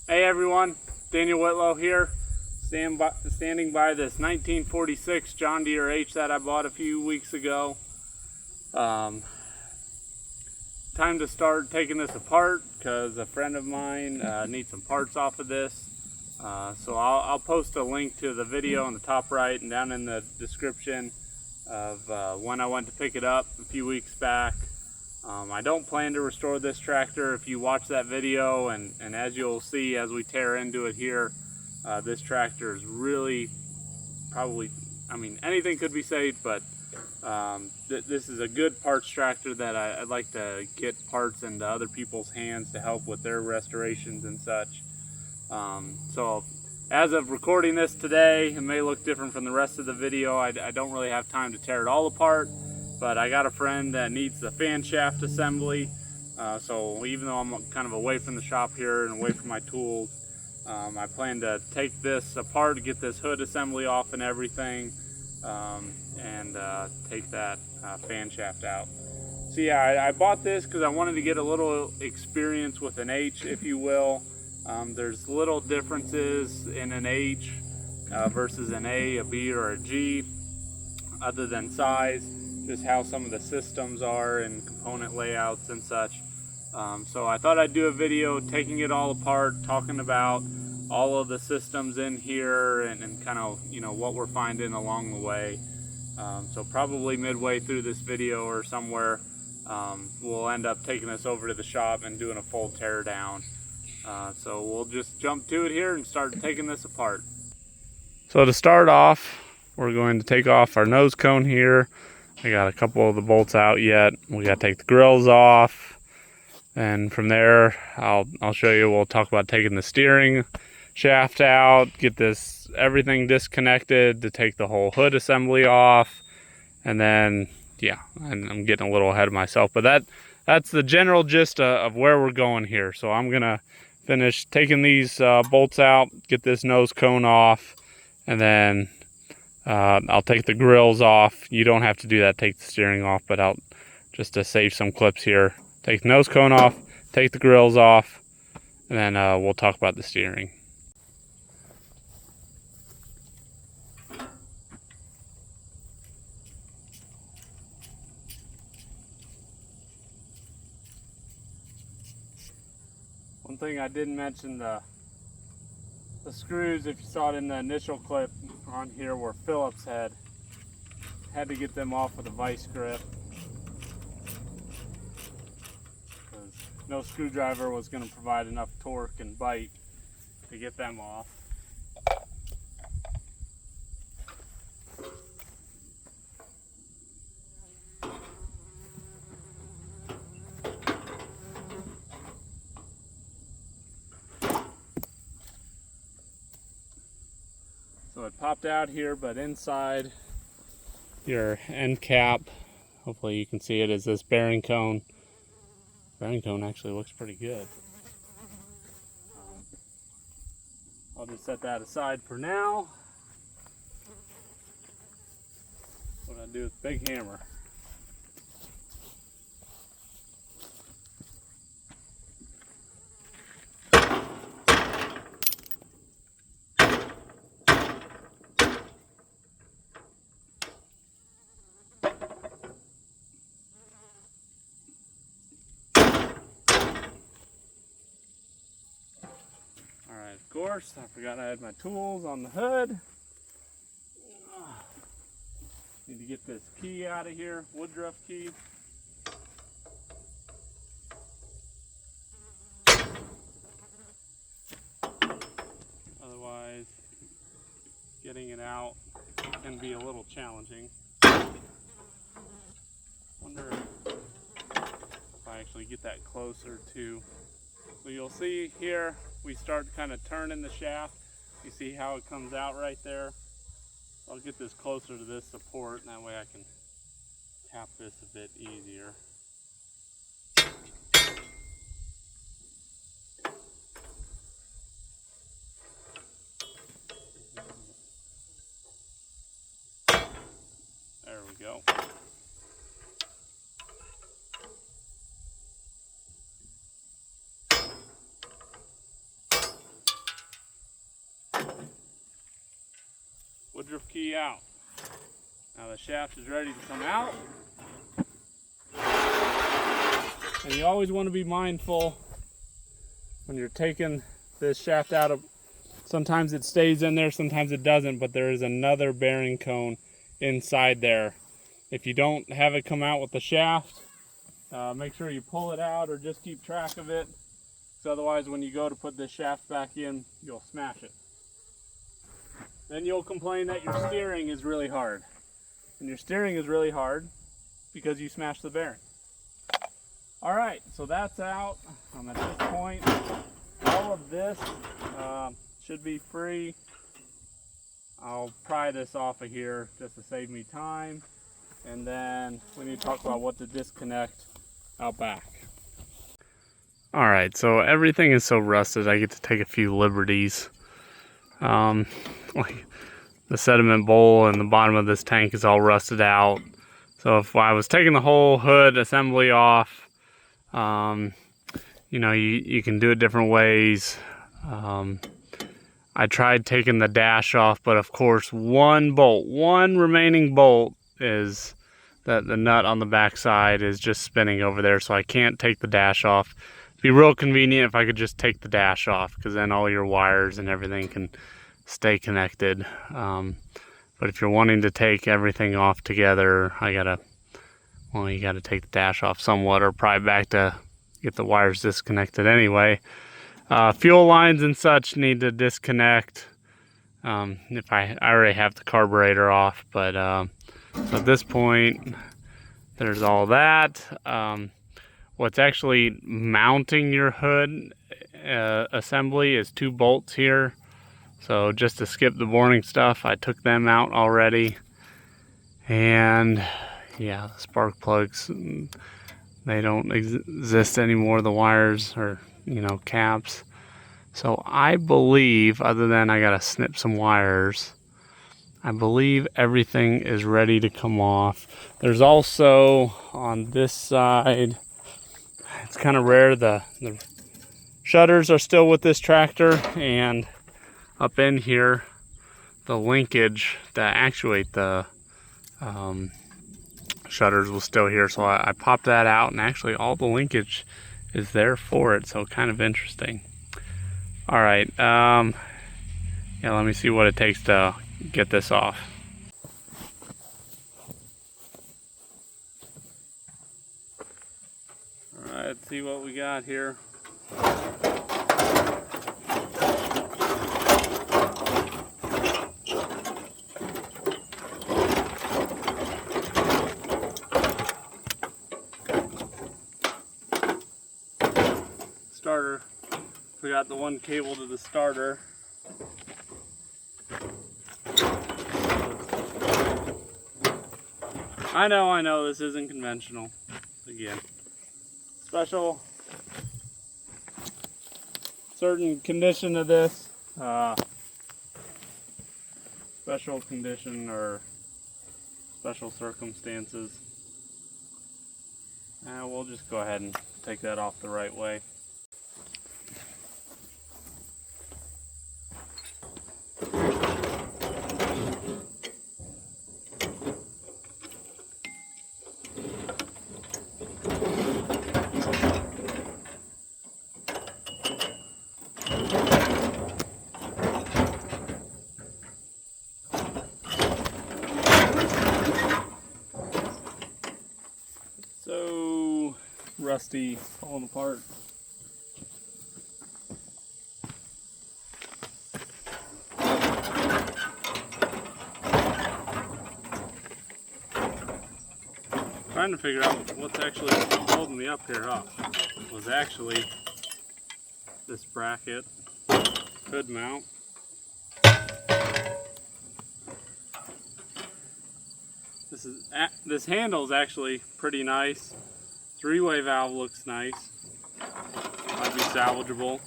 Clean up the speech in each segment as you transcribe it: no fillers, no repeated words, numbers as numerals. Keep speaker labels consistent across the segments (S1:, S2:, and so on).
S1: Hey everyone, Daniel Whitlow here, standing by this 1946 John Deere H that I bought a few weeks ago. Time to start taking this apart because a friend of mine needs some parts off of this. So I'll post a link to the video on the top right and down in the description of when I went to pick it up a few weeks back. I don't plan to restore this tractor. If you watch that video, and as you'll see as we tear into it here, this tractor is really probably, I mean, anything could be saved, but this is a good parts tractor that I'd like to get parts into other people's hands to help with their restorations and such. So as of recording this today, it may look different from the rest of the video. I don't really have time to tear it all apart. But I got a friend that needs the fan shaft assembly, so even though I'm kind of away from the shop here and away from my tools, I plan to take this apart, get this hood assembly off and everything, and take that fan shaft out. So yeah, I bought this because I wanted to get a little experience with an H, if you will. There's little differences in an H versus an A B, or a G, other than size. Just how some of the systems are and component layouts and such. So I thought I'd do a video taking it all apart, talking about all of the systems in here and kind of, you know, what we're finding along the way. So probably midway through this video or somewhere, we'll end up taking this over to the shop and doing a full tear down. So we'll just jump to it here and start taking this apart. So to start off, we're going to take off our nose cone here. I got a couple of the bolts out yet. We got to take the grills off, and from there I'll show you. We'll talk about taking the steering shaft out, get this everything disconnected to take the whole hood assembly off, and then yeah, I'm getting a little ahead of myself, but that's the general gist of where we're going here. So I'm gonna finish taking these bolts out, get this nose cone off, and then I'll take the grills off. You don't have to do that, take the steering off, but I'll just to save some clips here. Take the nose cone off, take the grills off, and then we'll talk about the steering. One thing I didn't mention, the screws, if you saw it in the initial clip on here, were Phillips head. Had to get them off with a vice grip because no screwdriver was going to provide enough torque and bite to get them off. So it popped out here, but inside your end cap, hopefully you can see it, is this bearing cone. Bearing cone actually looks pretty good. I'll just set that aside for now. What I do with big hammer. Of course, I forgot I had my tools on the hood. Need to get this key out of here, Woodruff key. Otherwise, getting it out can be a little challenging. Wonder if I actually get that closer to. So you'll see here, we start kind of turning the shaft. You see how it comes out right there? I'll get this closer to this support, and that way I can tap this a bit easier. There we go. Woodruff key out. Now the shaft is ready to come out. And you always want to be mindful when you're taking this shaft out of, sometimes it stays in there, sometimes it doesn't, but there is another bearing cone inside there. If you don't have it come out with the shaft, make sure you pull it out or just keep track of it, because otherwise when you go to put this shaft back in, you'll smash it. Then you'll complain that your steering is really hard. And your steering is really hard because you smashed the bearing. Alright, so that's out. At this point, all of this should be free. I'll pry this off of here just to save me time. And then we need to talk about what to disconnect out back. Alright, so everything is so rusted, I get to take a few liberties. Like the sediment bowl and the bottom of this tank is all rusted out. So if I was taking the whole hood assembly off, you know, you can do it different ways. I tried taking the dash off, but of course one remaining bolt is that the nut on the back side is just spinning over there, so I can't take the dash off. It'd be real convenient if I could just take the dash off, because then all your wires and everything can stay connected. But if you're wanting to take everything off together, you gotta take the dash off somewhat, or pry back to get the wires disconnected anyway. Fuel lines and such need to disconnect. If I already have the carburetor off, but at this point, there's all that. What's actually mounting your hood assembly is 2 bolts here. So just to skip the boring stuff, I took them out already. And yeah, the spark plugs, they don't exist anymore, the wires, or caps. So I believe, other than I gotta snip some wires, I believe everything is ready to come off. There's also on this side, it's kind of rare, the shutters are still with this tractor, and up in here, the linkage that actuate the shutters was still here, so I popped that out, and actually all the linkage is there for it, so kind of interesting. All right, yeah, let me see what it takes to get this off. All right, let's see what we got here. Starter. We got the one cable to the starter. I know, this isn't conventional. Again, special, certain condition of this, special condition or special circumstances. We'll just go ahead and take that off the right way. So rusty, falling apart. Trying to figure out what's actually holding me up here up. Was actually this bracket, hood mount. This handle is actually pretty nice. 3-way valve looks nice. Might be salvageable.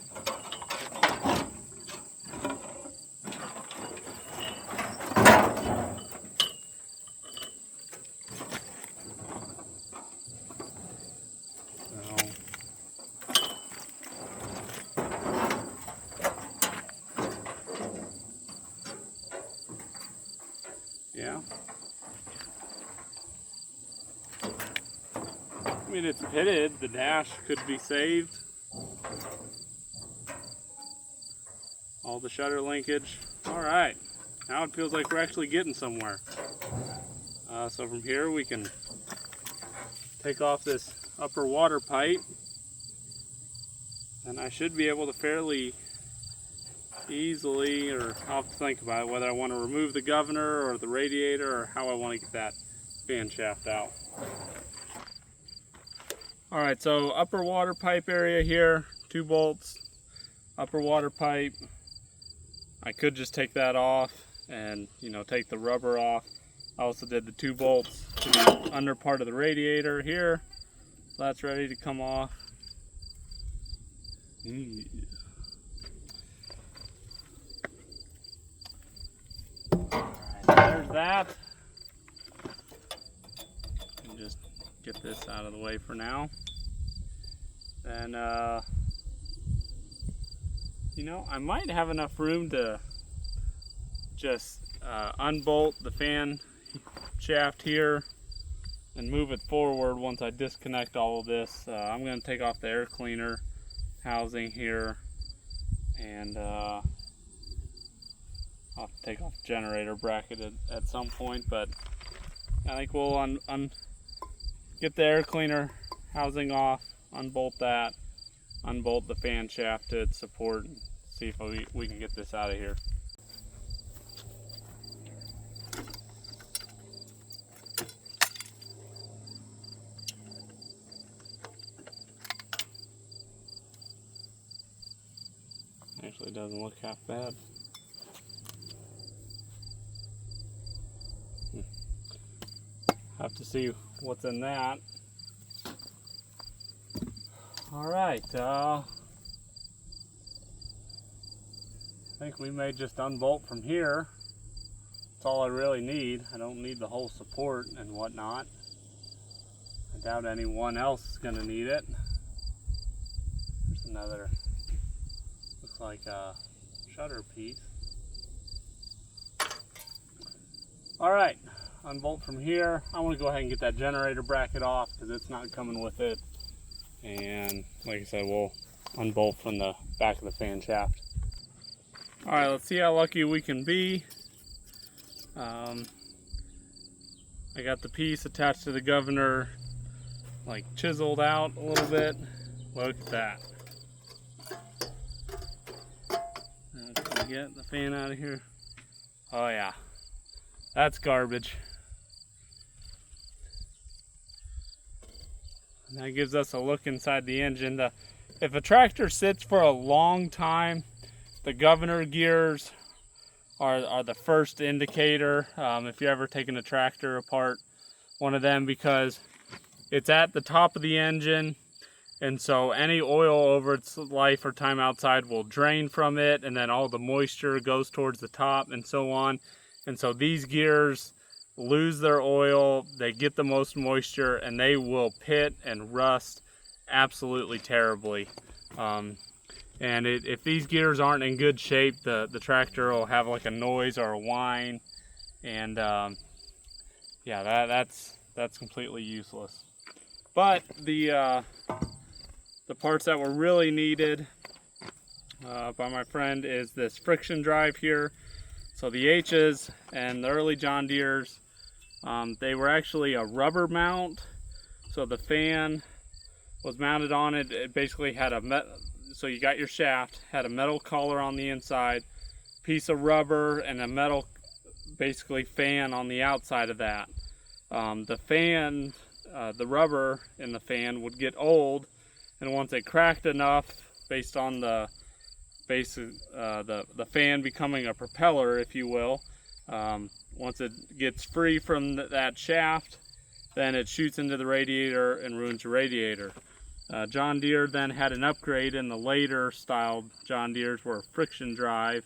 S1: mean, it's pitted. The dash could be saved. All the shutter linkage. All right, now it feels like we're actually getting somewhere. So from here we can take off this upper water pipe, and I should be able to fairly easily, or I'll have to think about it, whether I want to remove the governor or the radiator or how I want to get that fan shaft out. All right, so upper water pipe area here, 2 bolts, upper water pipe. I could just take that off and, you know, take the rubber off. I also did the 2 bolts to the under part of the radiator here, so that's ready to come off. There's that. And just get this out of the way for now. Then, you know, I might have enough room to just unbolt the fan shaft here and move it forward once I disconnect all of this. I'm going to take off the air cleaner housing here, and I'll have to take off the generator bracket at some point, but I think we'll get the air cleaner housing off, unbolt that, unbolt the fan shaft to its support, and see if we can get this out of here. Actually, doesn't look half bad. Have to see what's in that. All right, I think we may just unbolt from here. That's all I really need. I don't need the whole support and whatnot. I doubt anyone else is going to need it. There's another, looks like a shutter piece. All right, unbolt from here. I want to go ahead and get that generator bracket off because it's not coming with it. And like I said, we'll unbolt from the back of the fan shaft. All right, let's see how lucky we can be. I got the piece attached to the governor, like chiseled out a little bit. Look at that. Now, can we get the fan out of here? Oh yeah, that's garbage. And that gives us a look inside the engine. If a tractor sits for a long time, the governor gears are the first indicator. If you're ever taking a tractor apart, one of them, because it's at the top of the engine, and so any oil over its life or time outside will drain from it, and then all the moisture goes towards the top and so on. And so these gears lose their oil, they get the most moisture, and they will pit and rust absolutely terribly. And if these gears aren't in good shape, the tractor will have like a noise or a whine, and yeah, that's completely useless. But the parts that were really needed by my friend is this friction drive here. So the H's and the early John Deere's, they were actually a rubber mount. So the fan was mounted on it. It basically had so you got your shaft, had a metal collar on the inside, piece of rubber, and a metal, basically, fan on the outside of that. The fan, the rubber in the fan would get old, and once it cracked enough, based on the fan becoming a propeller, if you will, once it gets free from that shaft, then it shoots into the radiator and ruins the radiator. John Deere then had an upgrade, in the later styled John Deere's were friction drive.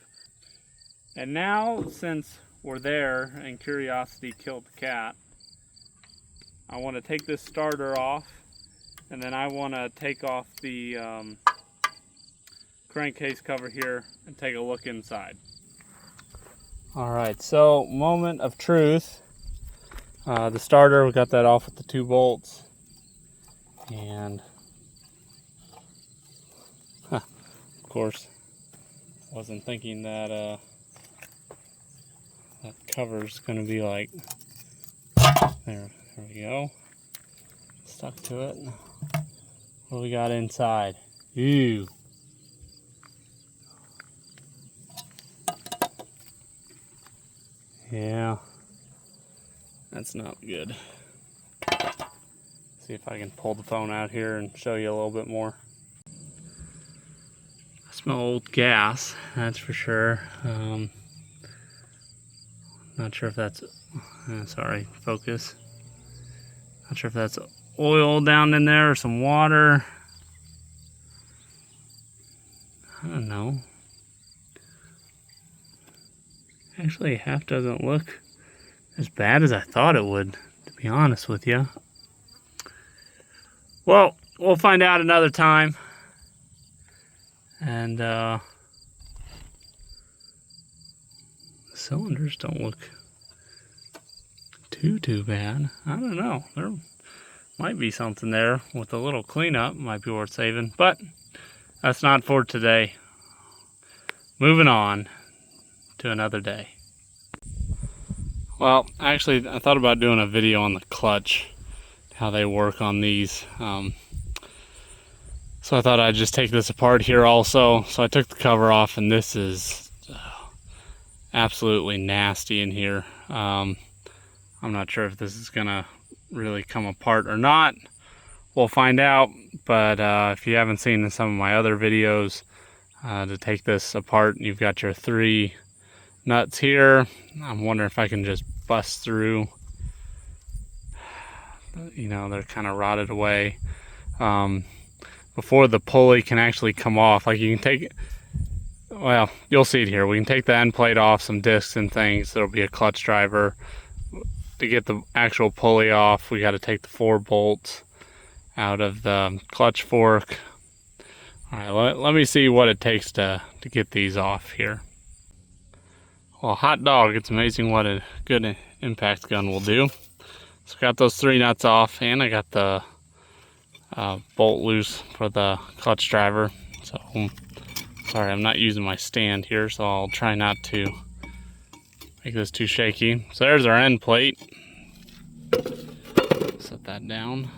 S1: And now, since we're there and curiosity killed the cat, I want to take this starter off, and then I want to take off the crankcase cover here and take a look inside. Alright, so moment of truth. The starter, we got that off with the 2 bolts. And of course, wasn't thinking that that cover's going to be like, there we go, stuck to it. What do we got inside? Ew. Yeah, that's not good. See if I can pull the phone out here and show you a little bit more. I smell old gas, that's for sure. Not sure if that's, sorry, focus. Not sure if that's oil down in there or some water. I don't know. Actually, half doesn't look as bad as I thought it would, to be honest with you. Well, we'll find out another time. And the cylinders don't look too bad. I don't know. There might be something there with a little cleanup. Might be worth saving. But that's not for today. Moving on to another day. Well, actually, I thought about doing a video on the clutch, how they work on these. So I thought I'd just take this apart here also. So I took the cover off, and this is absolutely nasty in here. I'm not sure if this is gonna really come apart or not. We'll find out. But if you haven't seen some of my other videos, to take this apart, you've got your 3 nuts here. I'm wondering if I can just bust through. You know, they're kind of rotted away. Before the pulley can actually come off, like you can take it, well, you'll see it here. We can take the end plate off, some discs and things. There'll be a clutch driver. To get the actual pulley off, we got to take the 4 bolts out of the clutch fork. All right, let me see what it takes to get these off here. Well, hot dog, it's amazing what a good impact gun will do. So got those 3 nuts off, and I got the bolt loose for the clutch driver. So, sorry, I'm not using my stand here, so I'll try not to make this too shaky. So there's our end plate. Set that down.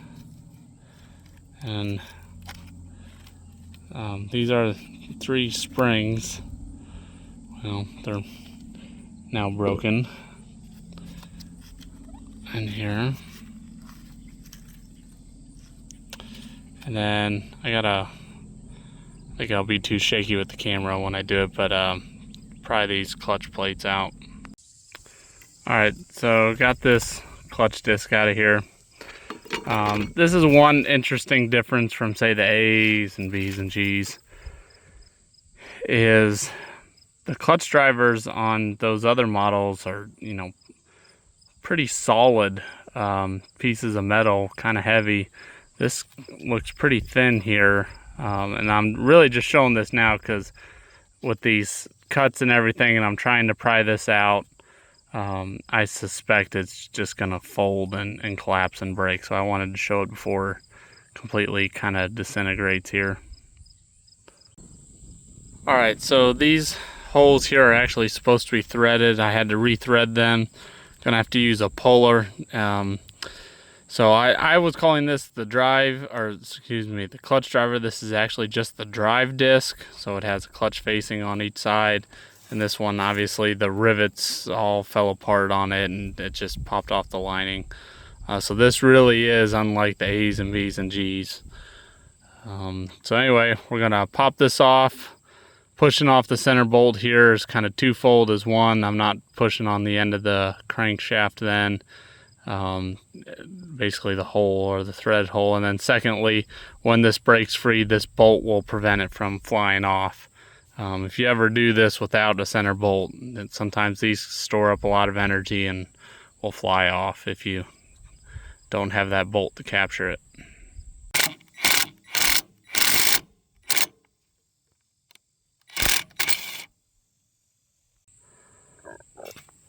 S1: And these are 3 springs. Well, they're now broken in here. And then I think I'll be too shaky with the camera when I do it, but pry these clutch plates out. Alright, so got this clutch disc out of here. This is one interesting difference from, say, the A's and B's and G's, is the clutch drivers on those other models are, you know, pretty solid pieces of metal, kind of heavy. This looks pretty thin here, and I'm really just showing this now because with these cuts and everything, and I'm trying to pry this out, I suspect it's just gonna fold and collapse and break. So I wanted to show it before it completely kind of disintegrates here. All right, so these holes here are actually supposed to be threaded. I had to rethread them. Gonna have to use a puller. So I was calling this the drive, or excuse me, the clutch driver. This is actually just the drive disc. So it has a clutch facing on each side. And this one, obviously, the rivets all fell apart on it and it just popped off the lining. So this really is unlike the A's and B's and G's. So anyway, we're gonna pop this off. Pushing off the center bolt here is kind of twofold as one. I'm not pushing on the end of the crankshaft then. Basically the hole or the thread hole. And then secondly, when this breaks free, this bolt will prevent it from flying off. If you ever do this without a center bolt, sometimes these store up a lot of energy and will fly off if you don't have that bolt to capture it.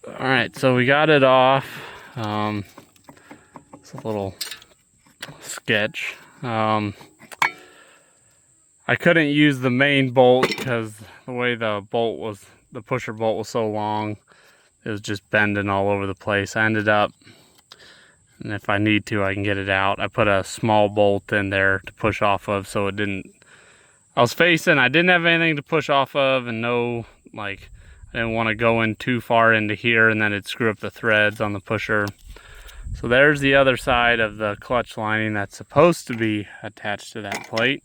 S1: Alright, so we got it off. It's a little sketch. I couldn't use the main bolt because the way the pusher bolt was so long, it was just bending all over the place. I ended up, and if I need to, I can get it out. I put a small bolt in there to push off of, so it didn't, I didn't have anything to push off of, and I didn't want to go in too far into here and then it'd screw up the threads on the pusher. So there's the other side of the clutch lining that's supposed to be attached to that plate.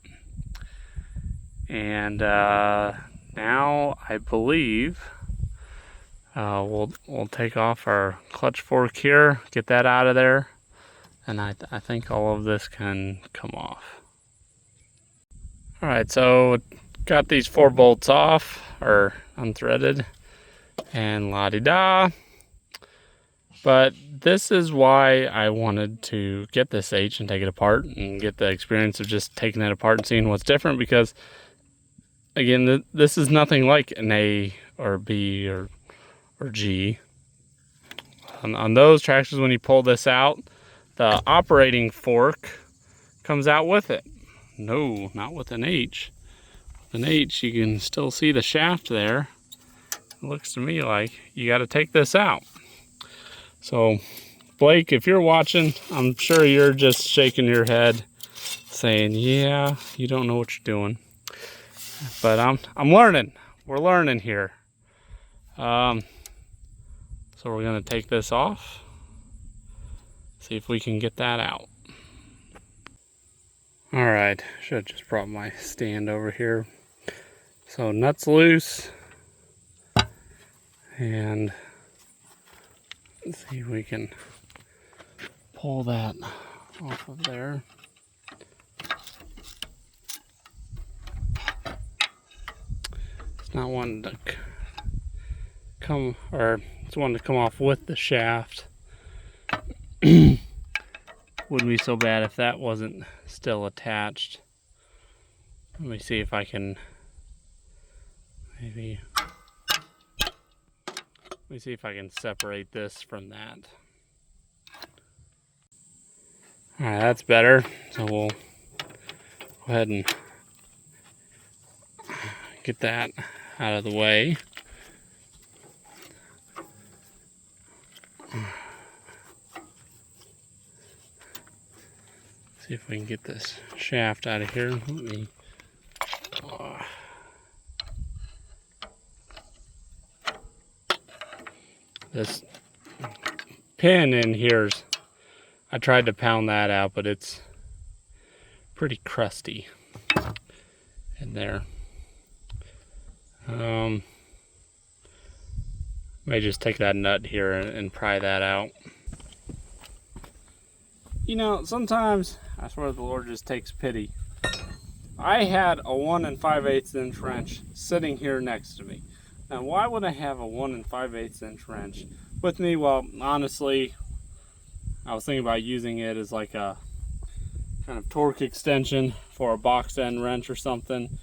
S1: And now I believe we'll take off our clutch fork here, get that out of there, and I think all of this can come off. All right, so got these 4 bolts off, or unthreaded, and la-di-da. But this is why I wanted to get this H and take it apart and get the experience of just taking it apart and seeing what's different, because again, this is nothing like an A or B or G. On those tractors, when you pull this out, the operating fork comes out with it. No, not with an H. With an H, you can still see the shaft there. It looks to me like you got to take this out. So, Blake, if you're watching, I'm sure you're just shaking your head saying, yeah, you don't know what you're doing. But I'm learning. We're learning here. So we're going to take this off, see if we can get that out. All right, should have just brought my stand over here. So nuts loose, and let's see if we can pull that off of there. It's not wanting to come, or it's wanting to come off with the shaft. Wouldn't be so bad if that wasn't still attached. Let me see if I can separate this from that. All right, that's better. So we'll go ahead and get that out of the way. See if we can get this shaft out of here. Let me. This pin in here's, I tried to pound that out, but it's pretty crusty in there. May just take that nut here and pry that out. You know, sometimes I swear the Lord just takes pity. I had a 1 5/8 inch wrench sitting here next to me. Now, why would I have a 1 5/8 inch wrench with me? Well, honestly, I was thinking about using it as like a kind of torque extension for a box end wrench or something,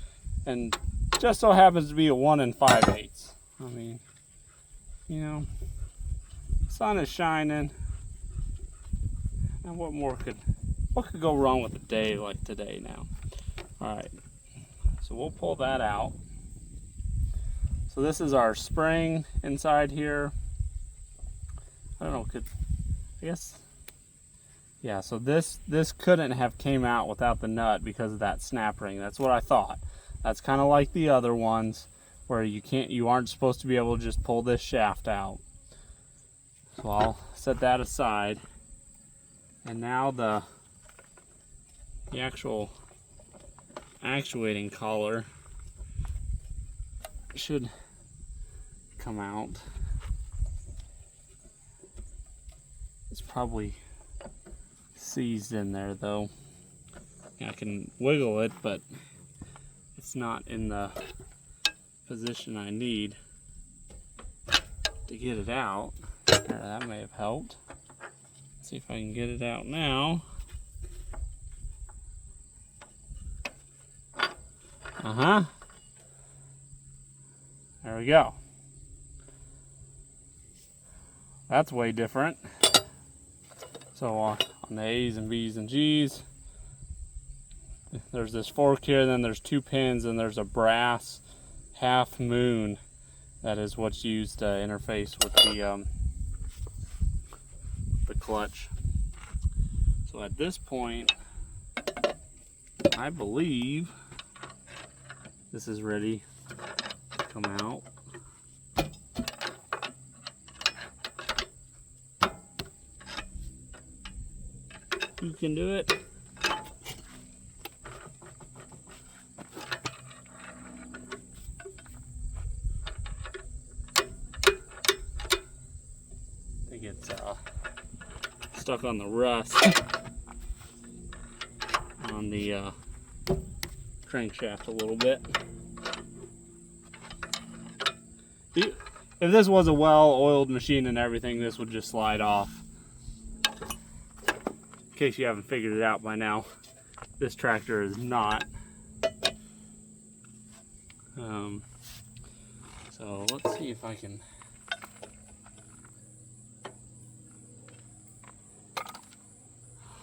S1: and just so happens to be a 1 5/8. I mean, you know, the sun is shining, and what could go wrong with a day like today now? All right, so we'll pull that out. So this is our spring inside here. I don't know, I guess, yeah, so this couldn't have came out without the nut because of that snap ring. That's what I thought. That's kind of like the other ones where you aren't supposed to be able to just pull this shaft out. So I'll set that aside. And now the actual actuating collar should come out. It's probably seized in there though. I can wiggle it, but it's not in the position I need to get it out. There, that may have helped. Let's see if I can get it out now. There we go. That's way different. So on the A's and B's and G's, I don't know, could, I guess, yeah, so this There's this fork here, then there's 2 pins, and there's a brass half moon that is what's used to interface with the clutch. So at this point, I believe this is ready to come out. You can do it. I think it's stuck on the rust on the crankshaft a little bit. If this was a well-oiled machine and everything, this would just slide off. In case you haven't figured it out by now, this tractor is not. So let's see if I can.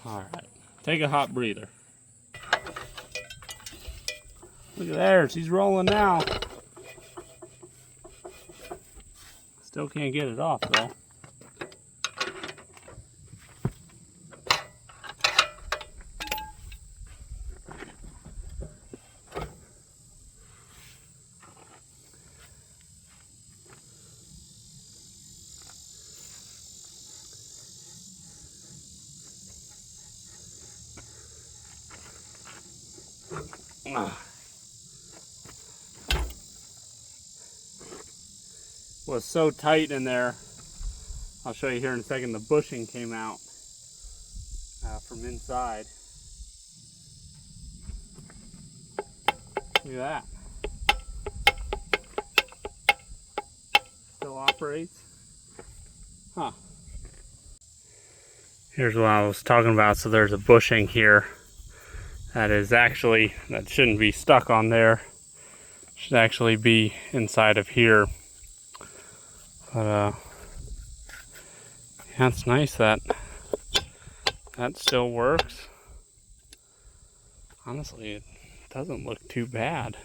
S1: All right, take a hot breather. Look at there, she's rolling now. Still can't get it off though. Was so tight in there. I'll show you here in a second. The bushing came out from inside. Look at that. Still operates. Huh. Here's what I was talking about. So there's a bushing here that shouldn't be stuck on there. Should actually be inside of here. But yeah, it's nice that still works. Honestly, it doesn't look too bad,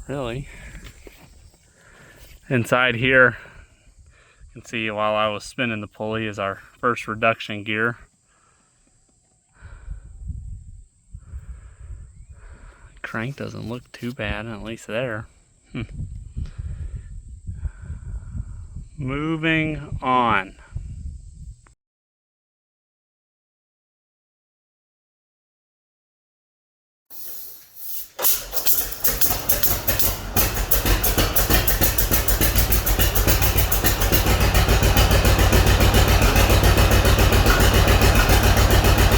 S1: really. Inside here, you can see while I was spinning the pulley is our first reduction gear. Crank doesn't look too bad, at least there. Moving on.